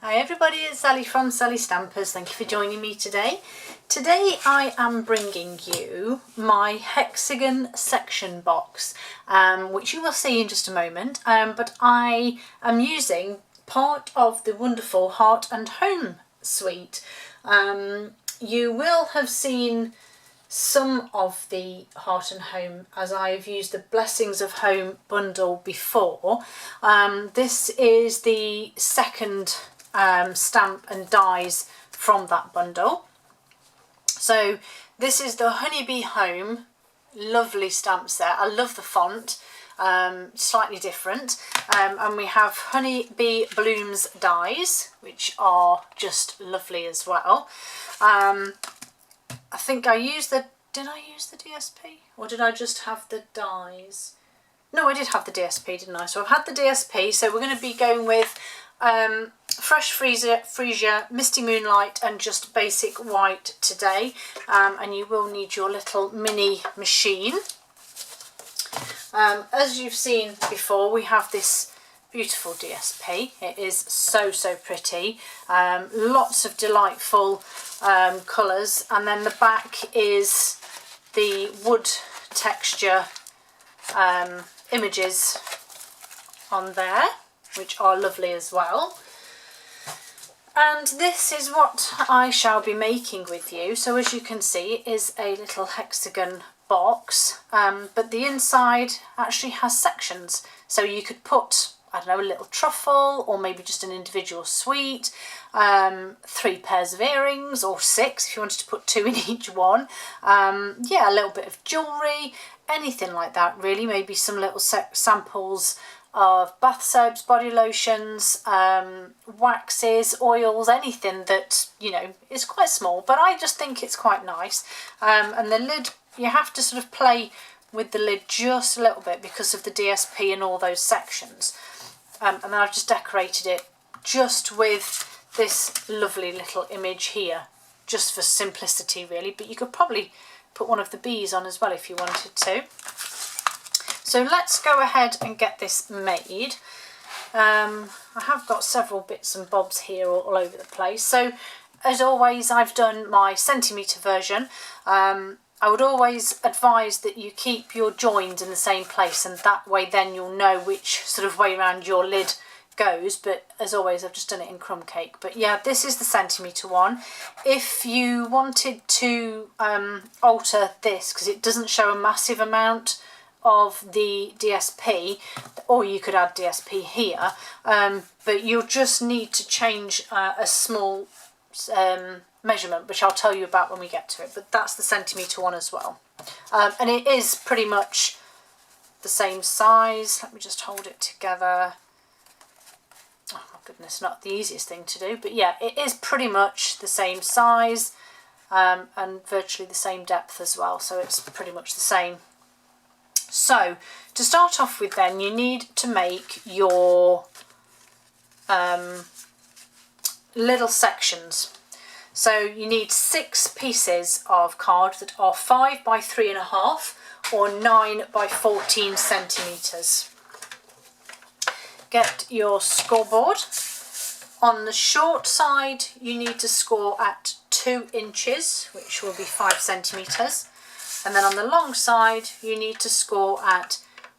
Hi everybody, it's Sally from Sallystampers. Thank you for joining me today. Today I am bringing you my Hexagon section box, which you will see in just a moment, but I am using part of the wonderful Heart and Home suite. You will have seen some of the Heart and Home as I've used the Blessings of Home bundle before. This is the second stamp and dies from that bundle. So this is the Honeybee Home, lovely stamps there. I love the font, slightly different, and we have Honeybee Blooms dies, which are just lovely as well. I think I used the, did I use the DSP or did I just have the dies? No, I did have the DSP, didn't I? So I've had the DSP, so we're going to be going with Fresh Freesia, Misty Moonlight and just basic white today, and you will need your little mini machine. As you've seen before, we have this beautiful DSP. It is so pretty, lots of delightful colours, and then the back is the wood texture images on there, which are lovely as well. And this is what I shall be making with you. So as you can see, it is a little hexagon box, but the inside actually has sections. So you could put, I don't know, a little truffle or maybe just an individual sweet, 3 pairs of earrings or 6 if you wanted to put 2 in each one. Yeah, a little bit of jewellery, anything like that really. Maybe some little samples of bath soaps, body lotions, waxes, oils, anything that, you know, is quite small, but I just think it's quite nice. And the lid, you have to sort of play with the lid just a little bit because of the DSP and all those sections. And then I've just decorated it just with this lovely little image here, just for simplicity really, but you could probably put one of the bees on as well if you wanted to. So let's go ahead and get this made. I have got several bits and bobs here all over the place. So as always, I've done my centimetre version. I would always advise that you keep your joins in the same place, and that way then you'll know which sort of way around your lid goes. But as always, I've just done it in crumb cake. But yeah, this is the centimetre one. If you wanted to alter this, because it doesn't show a massive amount of the DSP, or you could add DSP here, but you'll just need to change a small measurement, which I'll tell you about when we get to it. But that's the centimetre one as well, and it is pretty much the same size. Let me just hold it together. Oh my goodness, not the easiest thing to do, but yeah, it is pretty much the same size, and virtually the same depth as well, so it's pretty much the same. So to start off with then, you need to make your little sections. So you need 6 pieces of card that are 5 by 3.5 or 9 by 14 centimetres. Get your scoreboard. On the short side you need to score at 2 inches, which will be 5 centimetres. And then on the long side, you need to score at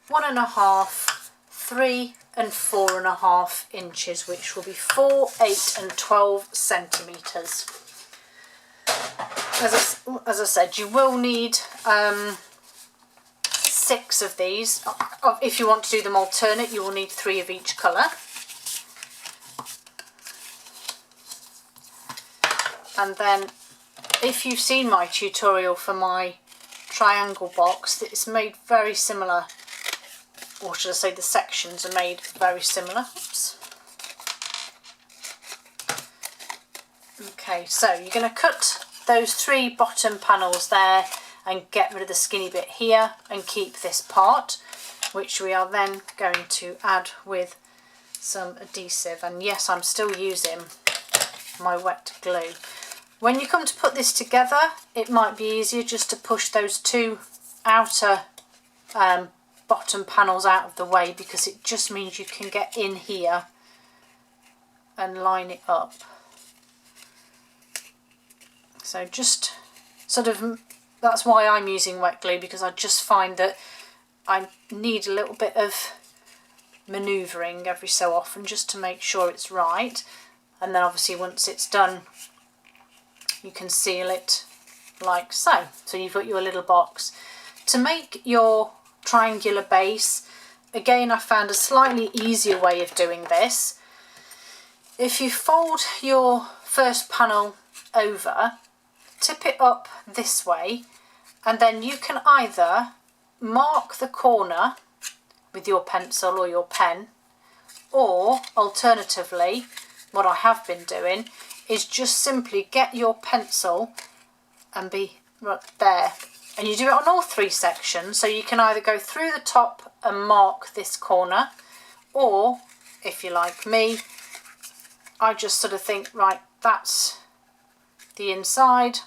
1.5, 3 and 4.5 inches, which will be 4, 8 and 12 centimetres. As I said, you will need 6 of these. If you want to do them alternate, you will need 3 of each colour. And then if you've seen my tutorial for my triangle box, it's made very similar, or should I say the sections are made very similar. Oops. Okay, so you're going to cut those 3 bottom panels there and get rid of the skinny bit here and keep this part, which we are then going to add with some adhesive. And yes, I'm still using my wet glue. When you come to put this together, it might be easier just to push those 2 outer bottom panels out of the way, because it just means you can get in here and line it up. So just sort of, that's why I'm using wet glue, because I just find that I need a little bit of manoeuvring every so often just to make sure it's right. And then obviously once it's done, you can seal it like so. So you've got your little box. To make your triangular base, again, I found a slightly easier way of doing this. If you fold your first panel over, tip it up this way, and then you can either mark the corner with your pencil or your pen, or alternatively, what I have been doing is just simply get your pencil and be right there. And you do it on all three sections, so you can either go through the top and mark this corner, or if you're like me, I just sort of think, right, that's the inside.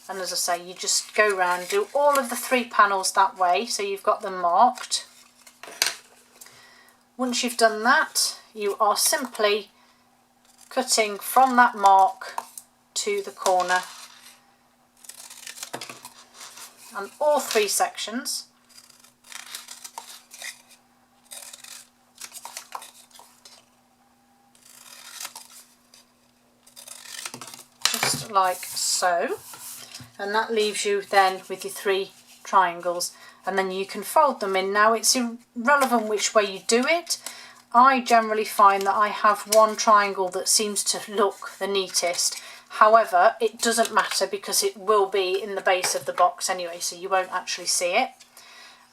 And as I say, you just go round, do all of the three panels that way, so you've got them marked. Once you've done that, you are simply cutting from that mark to the corner, and all three sections. Just like so. And that leaves you then with your three triangles, and then you can fold them in. Now it's irrelevant which way you do it. I generally find that I have one triangle that seems to look the neatest. However, it doesn't matter because it will be in the base of the box anyway, so you won't actually see it.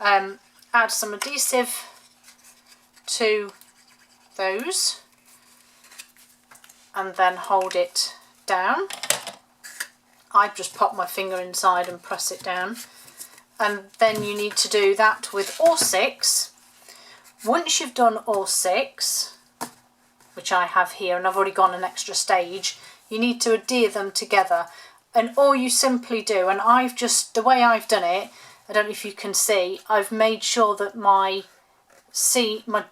Add some adhesive to those and then hold it down. I just pop my finger inside and press it down, and then you need to do that with all six. Once you've done all six, which I have here, and I've already gone an extra stage, you need to adhere them together. And all you simply do, and I've just, the way I've done it, I don't know if you can see, I've made sure that my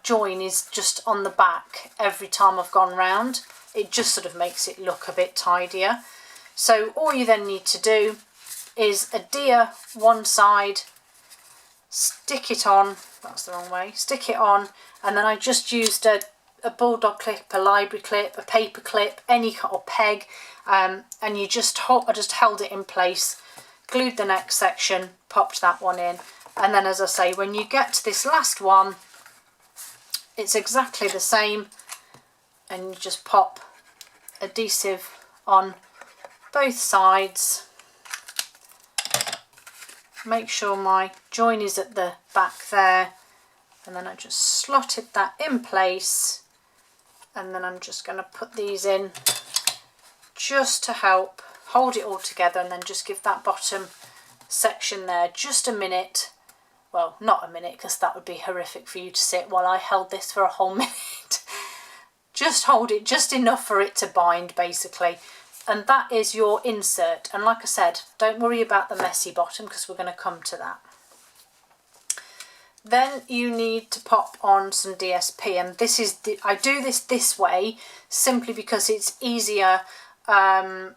join is just on the back every time I've gone round. It just sort of makes it look a bit tidier. So all you then need to do is adhere one side, stick it on, that's the wrong way, stick it on, and then I just used a bulldog clip, a library clip, a paper clip, any kind of peg, and I just held it in place, glued the next section, popped that one in, and then as I say, when you get to this last one, it's exactly the same, and you just pop adhesive on both sides. Make sure my join is at the back there, and then I just slotted that in place, and then I'm just going to put these in just to help hold it all together, and then just give that bottom section there just a minute. Well, not a minute, because that would be horrific for you to sit while I held this for a whole minute. Just hold it just enough for it to bind, basically. And that is your insert. And like I said, don't worry about the messy bottom, because we're going to come to that. Then you need to pop on some DSP, and this is I do this way simply because it's easier when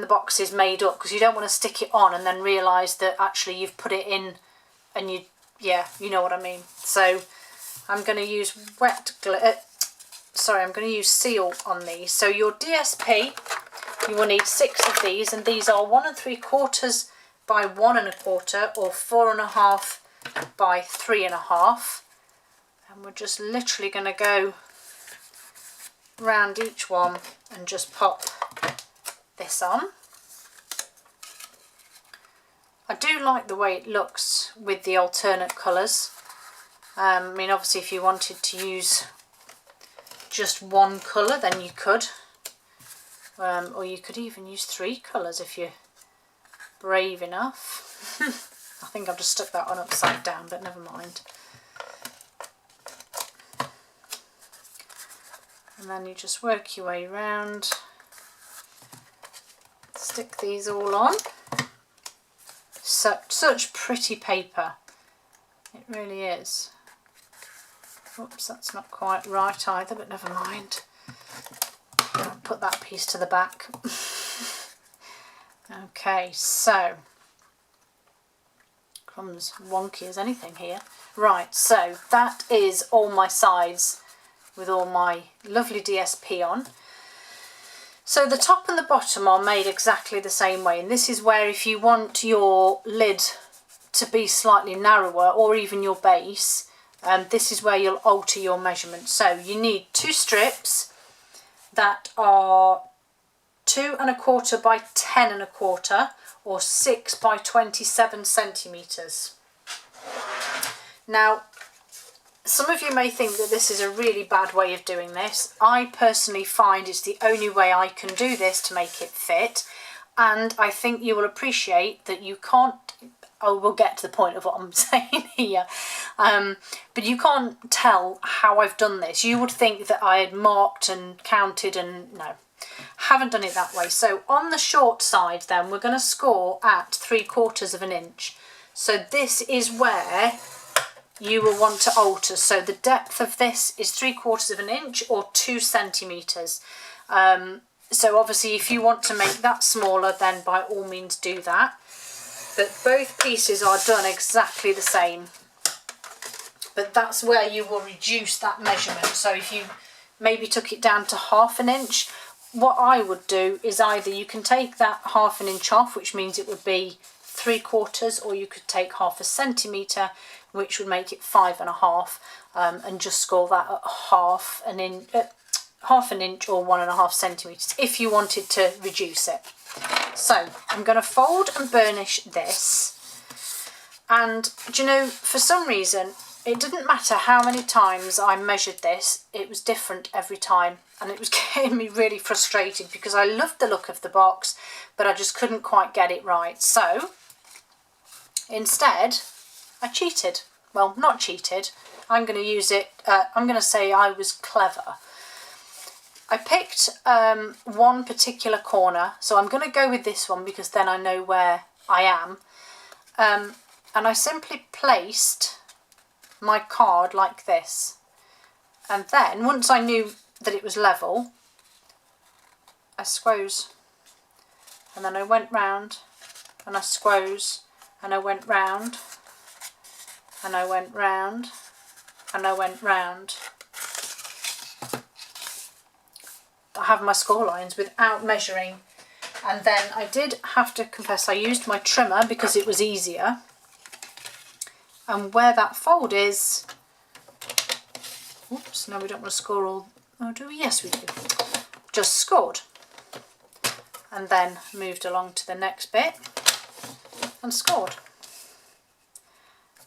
the box is made up, because you don't want to stick it on and then realise that actually you've put it in, and you know what I mean. So I'm going to use I'm going to use seal on these. So your DSP, you will need 6 of these, and these are 1 3/4 by 1 1/4 or 4.5 by 3.5. And we're just literally going to go round each one and just pop this on. I do like the way it looks with the alternate colours. I mean, obviously if you wanted to use just one colour, then you could, or you could even use 3 colours if you're brave enough. I think I've just stuck that one upside down, but never mind. And then you just work your way around, stick these all on. Such pretty paper, it really is. Oops, that's not quite right either, but never mind. I'll put that piece to the back. Okay, so comes wonky as anything here. Right, so that is all my sides with all my lovely DSP on. So the top and the bottom are made exactly the same way, and this is where if you want your lid to be slightly narrower, or even your base, this is where you'll alter your measurement. So you need 2 strips that are 2 1/4 by 10 1/4 or 6 by 27 centimetres. Now, some of you may think that this is a really bad way of doing this. I personally find it's the only way I can do this to make it fit, and I think you will appreciate that you can't, oh, we'll get to the point of what I'm saying here, but you can't tell how I've done this. You would think that I had marked and counted, and no, haven't done it that way. So on the short side then, we're going to score at 3/4 of an inch. So this is where you will want to alter. So the depth of this is 3/4 of an inch or 2 centimetres. So obviously if you want to make that smaller, then by all means do that. But both pieces are done exactly the same. But that's where you will reduce that measurement. So if you maybe took it down to 1/2 an inch, what I would do is either you can take that 1/2 an inch off, which means it would be 3/4, or you could take 1/2 centimetre, which would make it 5 1/2, and just score that at 1/2 an inch or 1 1/2 centimetres if you wanted to reduce it. So I'm going to fold and burnish this, and do you know, for some reason it didn't matter how many times I measured this, it was different every time, and it was getting me really frustrated because I loved the look of the box, but I just couldn't quite get it right. So instead I cheated. Well, not cheated. I'm going to use it, I'm going to say I was clever. I picked one particular corner, so I'm going to go with this one because then I know where I am. And I simply placed my card like this. And then, once I knew that it was level, I squoze. And then I went round, and I squoze, and I went round, and I went round, and I went round. I have my score lines without measuring, and then I did have to confess I used my trimmer because it was easier, and where that fold is, oops, no, we don't want to score all, oh do we? Yes we do, just scored, and then moved along to the next bit and scored.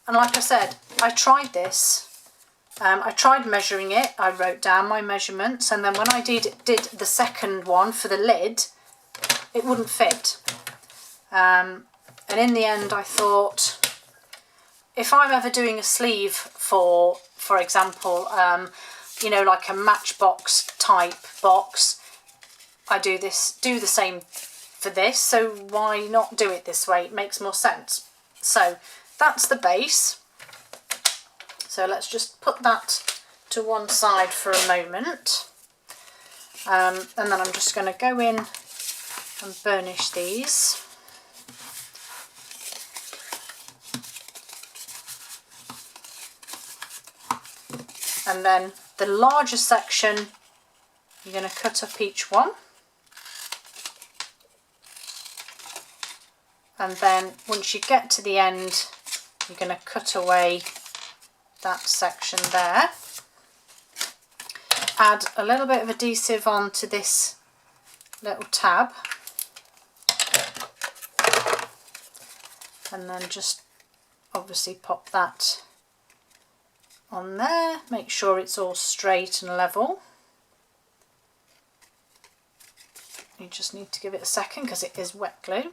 And like I said, I tried this. I tried measuring it, I wrote down my measurements, and then when I did the second one for the lid, it wouldn't fit. And in the end I thought, if I'm ever doing a sleeve for example, you know, like a matchbox type box, I do the same for this, so why not do it this way? It makes more sense. So that's the base. So let's just put that to one side for a moment, and then I'm just going to go in and burnish these. And then the larger section, you're going to cut up each one, and then once you get to the end, you're going to cut away that section there. Add a little bit of adhesive onto this little tab, and then just obviously pop that on there. Make sure it's all straight and level. You just need to give it a second because it is wet glue.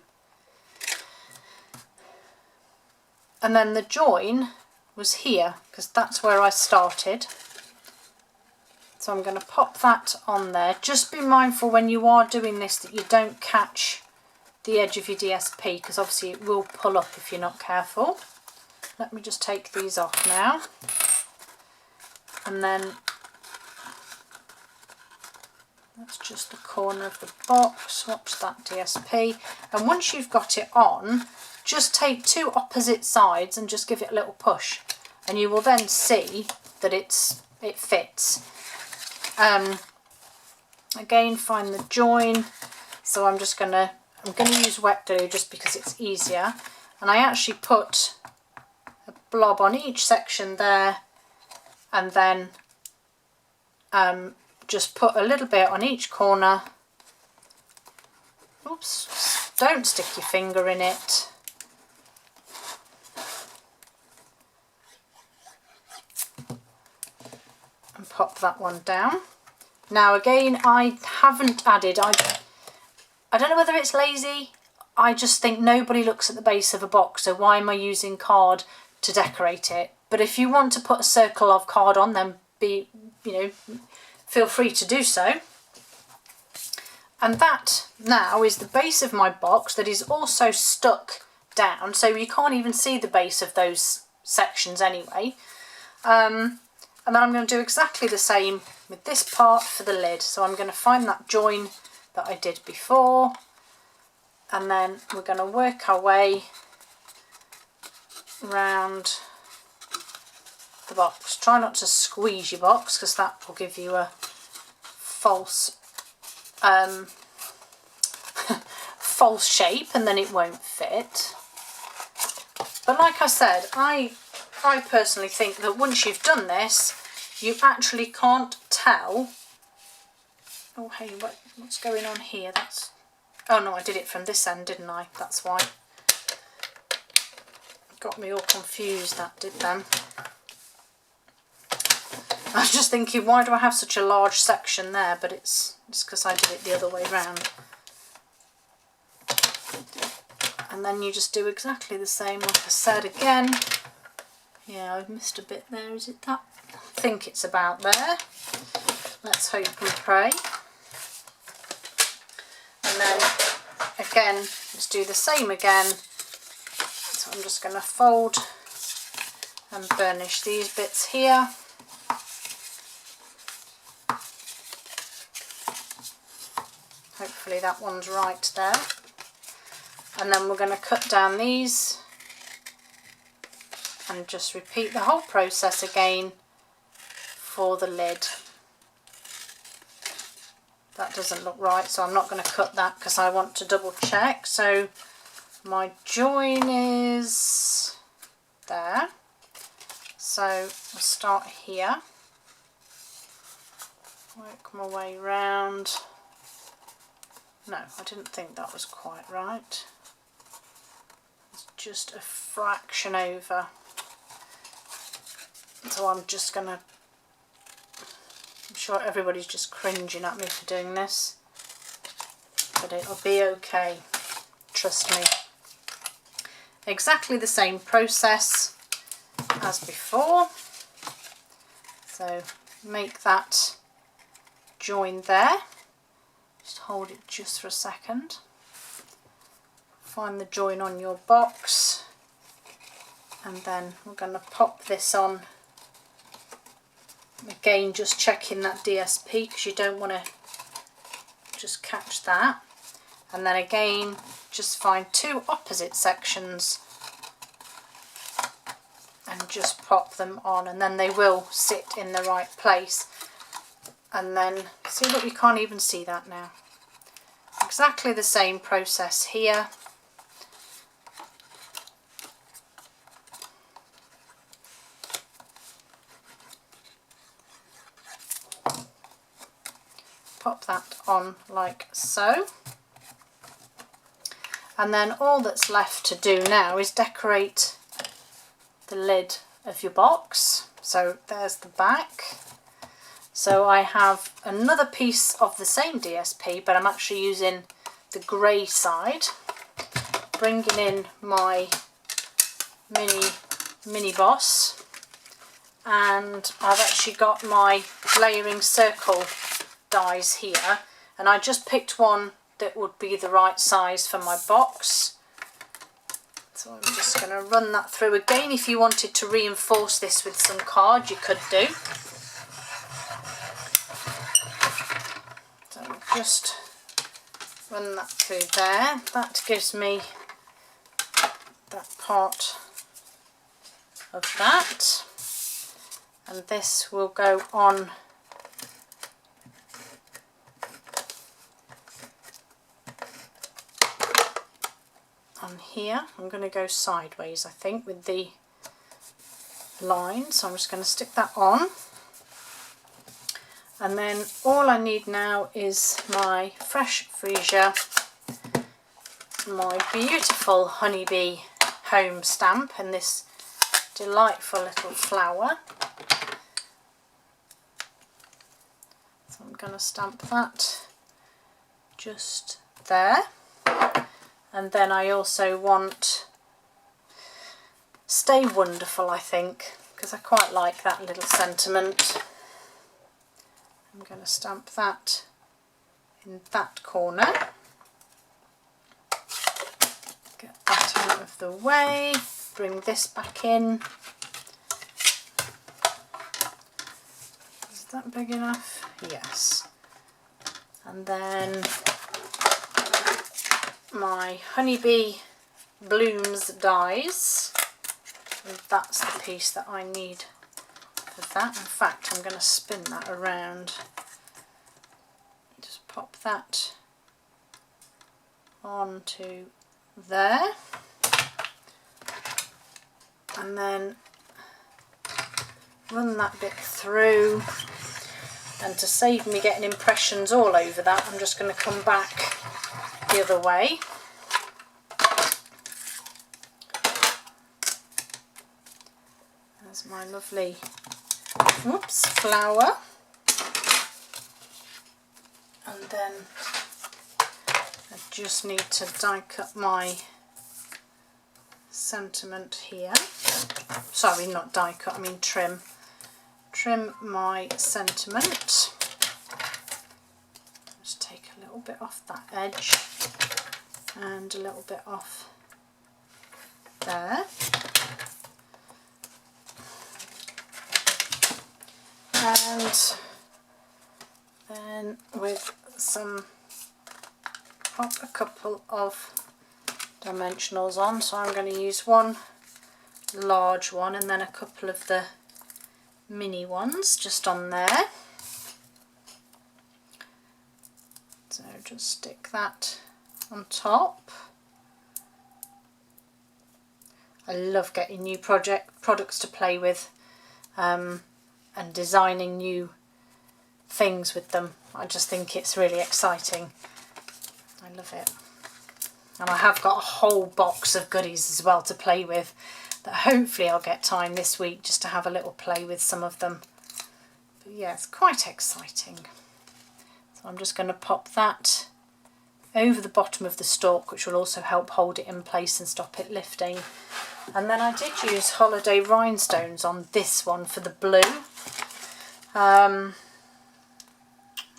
And then the join was here because that's where I started. So I'm going to pop that on there. Just be mindful when you are doing this that you don't catch the edge of your DSP, because obviously it will pull up if you're not careful. Let me just take these off now. And then that's just the corner of the box. Watch that DSP. And once you've got it on, just take two opposite sides and just give it a little push. And you will then see that it fits. Again, find the join. So I'm going to use wet glue just because it's easier. And I actually put a blob on each section there, and then just put a little bit on each corner. Oops, don't stick your finger in it. And pop that one down. Now again, I haven't added, I don't know whether it's lazy, I just think nobody looks at the base of a box, so why am I using card to decorate it? But if you want to put a circle of card on, then feel free to do so. And that now is the base of my box that is also stuck down, so you can't even see the base of those sections anyway. And then I'm going to do exactly the same with this part for the lid. So I'm going to find that join that I did before, and then we're going to work our way round the box. Try not to squeeze your box because that will give you a false false shape and then it won't fit. But like I said, I personally think that once you've done this, you actually can't tell. Oh hey, what's going on here? Oh no, I did it from this end, didn't I? That's why. Got me all confused, that did then. I was just thinking, why do I have such a large section there? But it's because I did it the other way round. And then you just do exactly the same, like I said again. Yeah, I've missed a bit there. Is it that? I think it's about there. Let's hope and pray. And then again, let's do the same again. So I'm just going to fold and burnish these bits here. Hopefully that one's right there. And then we're going to cut down these and just repeat the whole process again for the lid. That doesn't look right, so I'm not going to cut that because I want to double check. So my join is there. So I'll start here, work my way round. No, I didn't think that was quite right. It's just a fraction over. So I'm just going to, I'm sure everybody's just cringing at me for doing this, but it'll be okay, trust me. Exactly the same process as before. So make that join there. Just hold it just for a second. Find the join on your box, and then we're going to pop this on. Again, just checking that DSP because you don't want to just catch that. And then again, just find two opposite sections and just pop them on, and then they will sit in the right place. And then, see, look, you can't even see that now. Exactly the same process here. Pop that on like so. And then all that's left to do now is decorate the lid of your box. So there's the back. So I have another piece of the same DSP, but I'm actually using the grey side. Bringing in my mini boss, and I've actually got my layering circle dies here, and I just picked one that would be the right size for my box. So I'm just going to run that through again. If you wanted to reinforce this with some card, you could do. just run that through there. That gives me that part of that, and this will go on here. I'm going to go sideways, I think, with the line, so I'm just going to stick that on. And then all I need now is my fresh freesia, my beautiful honeybee home stamp, and this delightful little flower. So I'm going to stamp that just there. And then I also want Stay Wonderful, I think, because I quite like that little sentiment. I'm going to stamp that in that corner. Get that out of the way. Bring this back in. Is that big enough? Yes. And then my honeybee blooms dies, and that's the piece that I need for that. In fact, I'm going to spin that around. Just pop that onto there, and then run that bit through. And to save me getting impressions all over that, I'm just going to come back the other way. There's my lovely flower, and then I just need to die cut my sentiment here. Sorry, not die cut, I mean trim my sentiment. Just take a little bit off that edge and a little bit off there. And then with some, pop a couple of dimensionals on, so I'm going to use one large one and then a couple of the mini ones just on there. So just stick that on top. I love getting new products to play with and designing new things with them. I just think it's really exciting. I love it. And I have got a whole box of goodies as well to play with that hopefully I'll get time this week just to have a little play with some of them. But yeah, it's quite exciting. So I'm just going to pop that over the bottom of the stalk, which will also help hold it in place and stop it lifting. And then I did use holiday rhinestones on this one for the blue.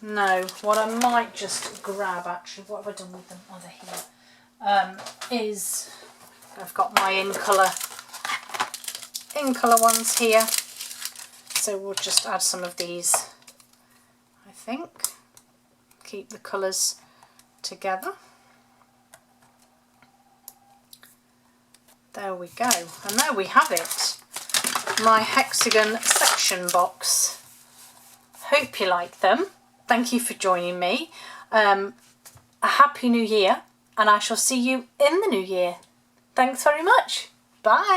No, what I might just grab, actually, what have I done with them? Oh, they're here. Is I've got my in colour ones here, so we'll just add some of these, I think, keep the colours together. There we go, and there we have it, my Hexagon section box. Hope you like them. Thank you for joining me. A happy new year, and I shall see you in the new year. Thanks very much. Bye.